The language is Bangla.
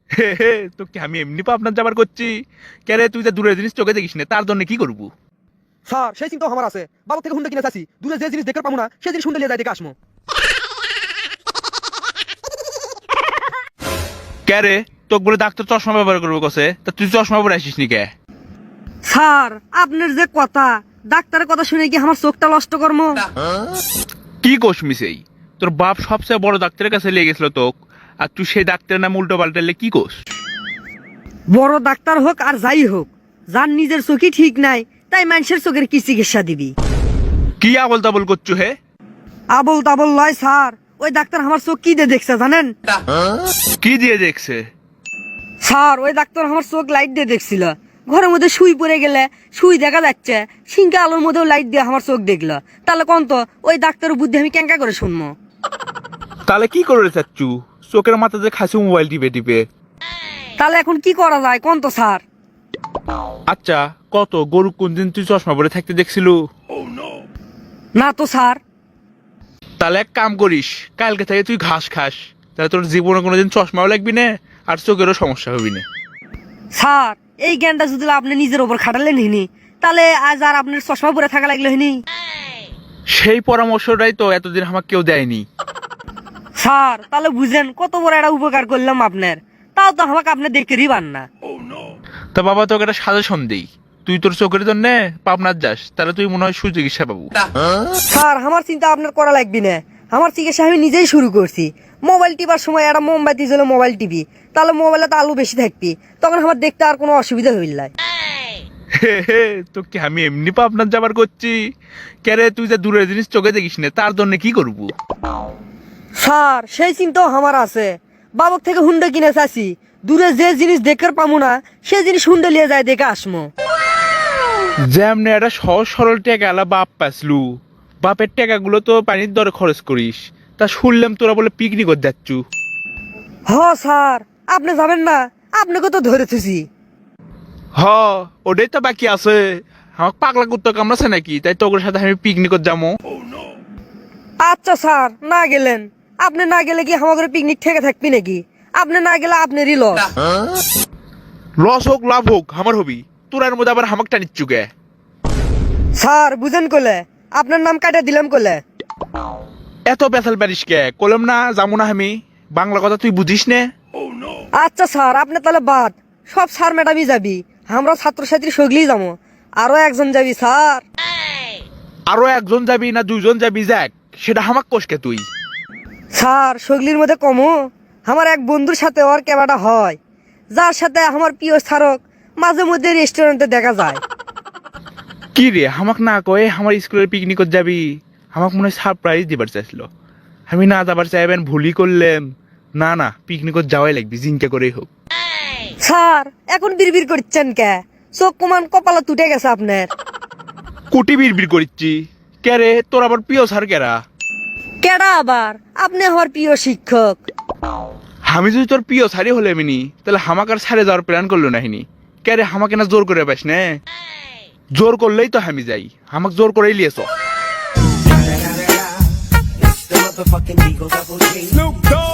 হে হে, তোকে আমি এমনি পাবনা যাবার করছি। কে রে, তুই যে দূরের জিনিস চোখে দেখিস না, তার জন্য কি করবো? স্যার সেই চিন্তা আমার আছে, বাবা থেকে হুন্ডা কিনে চাচ্ছি, দূরে যে জিনিস দেখতে পাবো না সেই জিনিস হুন্ডা লিয়ে যাই দেখে আসমো। কে রে, তোকে বলে ডাক্তার চশমা ব্যবহার করবো কসে, তা তুই চশমা পরে আসিস নি কে? স্যার আপনার যে কথা, ডাক্তারের কথা শুনে কি আমার চোখটা নষ্ট করবো? কি কোষ মিসেই, তোর বাপ সবচেয়ে বড় ডাক্তারের কাছে লেগে গেছিল তোক, আর তুই সেই ডাক্তারের নাম উল্টো পাল্টালে কি কোষ? বড় ডাক্তার হোক আর যাই হোক, যার নিজের চোখই ঠিক নাই তাই মানুষের চোখের কি চিকিৎসা দিবি? কি আবল তাবল করছো হে? আবল তাবল লয় স্যার, ওই ডাক্তার আমার চোখ কি দিয়ে দেখছে জানেন? কি দিয়ে দেখছে? স্যার ওই ডাক্তার আমার চোখ লাইট দিয়ে দেখছিল, ঘরের মধ্যে শুই পড়ে গেলে শুই দেখা যাচ্ছে, সিঙ্কা আলোর মধ্যেও লাইট দিয়ে আমার চোখ দেখলো। তাহলে কোন তো ওই ডাক্তারের বুদ্ধি আমি কেঙ্কা করে শুনবো? তাহলে কি করে চাচ্ছু? চোখের মাথাতে খাসি মোবাইল টিপে টিপে। তাহলে এখন কি করা যায় কোন তো স্যার? আচ্ছা, কত গরু কোন দিন তুই চশমা পরে থাকতে দেখছিল? না তো স্যার। তাহলে এক কাম করিস, কালকে থেকে তুই ঘাস খাস, তাহলে তোর জীবনে কোনোদিন চশমাও লাগবি না, আর চোখেরও সমস্যা হবি না। স্যার এই জ্ঞানটা যদি আপনি নিজের ওপর খাটালেন হিনি, তাহলে আজ আর আপনার চশমা পরে থাকা লাগলো হিনি। সেই পরামর্শটাই তো এতদিন আমাকে কেউ দেয়নি। স্যার তাহলে বুঝেন কত বড় একটা উপকার করলাম আপনার, তাও তো আমাকে আপনি দেখতেই পান না। তা বাবা, তোকে একটা সাজেশন দিই, তুই তোর চোখের জন্য পাবনার যাস, তাহলে তুই মনে হয় সুচিকিৎসা পাবো। স্যার আমার চিন্তা আপনার করা লাগবে না, আমার চিকিৎসা আমি নিজেই শুরু করছি। মোবাইল টিপার সময় একটা মোমবাতি জ্বলে মোবাইল টিপি, তাহলে মোবাইলে তো আলো বেশি থাকবি, তখন আমার দেখতে আর কোনো অসুবিধা হইল না। হে হে, তোকে আমি এমনি পাবনার যাবার করছি। কে রে, তুই যে দূরের জিনিস চোখে দেখিস না, তার জন্য কি করবো? স্যার সেই চিন্তাও আমার আছে, বাবক থেকে হুন্ডা কিনে চাচ্ছি, দূরে যে জিনিস দেখতে পাবো না সেই জিনিস হুন্ডা লিয়ে যায় দেখে আসমো। যেমনি একটা সহজ সরল টেকা বাপ পাসলু, বাপের টেকাগুলো তো পানির দরে খরচ করিস, তা শুনলাম তোরা বলে পিকনিক যাচ্ছু। হ স্যার আপনি যাবেন না, আপনাকে তো ধরেছি। হ, ওটাই তো বাকি আছে। আমার পাগলা কুত্তা কামড়াছে নাকি, তাই তোর সাথে আমি পিকনিক যাবো। আচ্ছা স্যার না গেলেন, আপনি না গেলে কি আমাদের পিকনিক থেকে থাকবি নাকি? আপনি না গেলে আপনারই লস। লস হোক লাভ হোক আমার হবি, তোর এর মধ্যে আবার হামাক টানিচ্ছু কে? স্যার বুঝেন কোলে, আপনার নাম কাটা দিলাম কোলে। এত পেছাল পারিস কে? কলম না যাবো না আমি, বাংলা কথা তুই বুঝিস নে। আচ্ছা স্যার আপনি তাহলে বাদ, সব স্যার ম্যাডামই যাবি, আমরা ছাত্রছাত্রী সগলেই যাবো। আরো একজন যাবি স্যার? আরো একজন যাবি না দুইজন যাবি, যাক সেটা হামাক কোষকে তুই। স্যার সগলির মধ্যে কমো, আমার এক বন্ধুর সাথে ওর কেবাটা হয়, যার সাথে আমার প্রিয় স্মারক মাঝে মধ্যে রেস্টুরেন্টে দেখা যায়। কি রে, হামাক না কয়ে আমার স্কুলের পিকনিক যাবি? আমাকে মনে হয় সারপ্রাইজ দিবার চাইছিল, আমি না যাবার চাইবেন ভুলই করলাম। না না, পিকনিক যাওয়াই লাগবে, জিঙ্কা করেই হোক। স্যার এখন বিড়বিড় করছেন কে? চোখ কমান কপালে তুটে গেছে আপনার। কুটি বিড়বিড় করিচ্ছি কে রে? তোর আবার প্রিয় স্যার কেরা? কেডা আবার? আপনি আমার প্রিয় শিক্ষক। আমি যদি তোর প্রিয় স্যারই হলে এমনি, তাহলে হামাক আর ছাড়ে যাওয়ার প্ল্যান করলো না হিনি। কে রে, হামাকে না জোর করে পাস না? জোর করলেই তো আমি যাই, হামাক জোর করেই লিয়েছ। It's the motherfucking Eagle Double G. Snoop Dogg.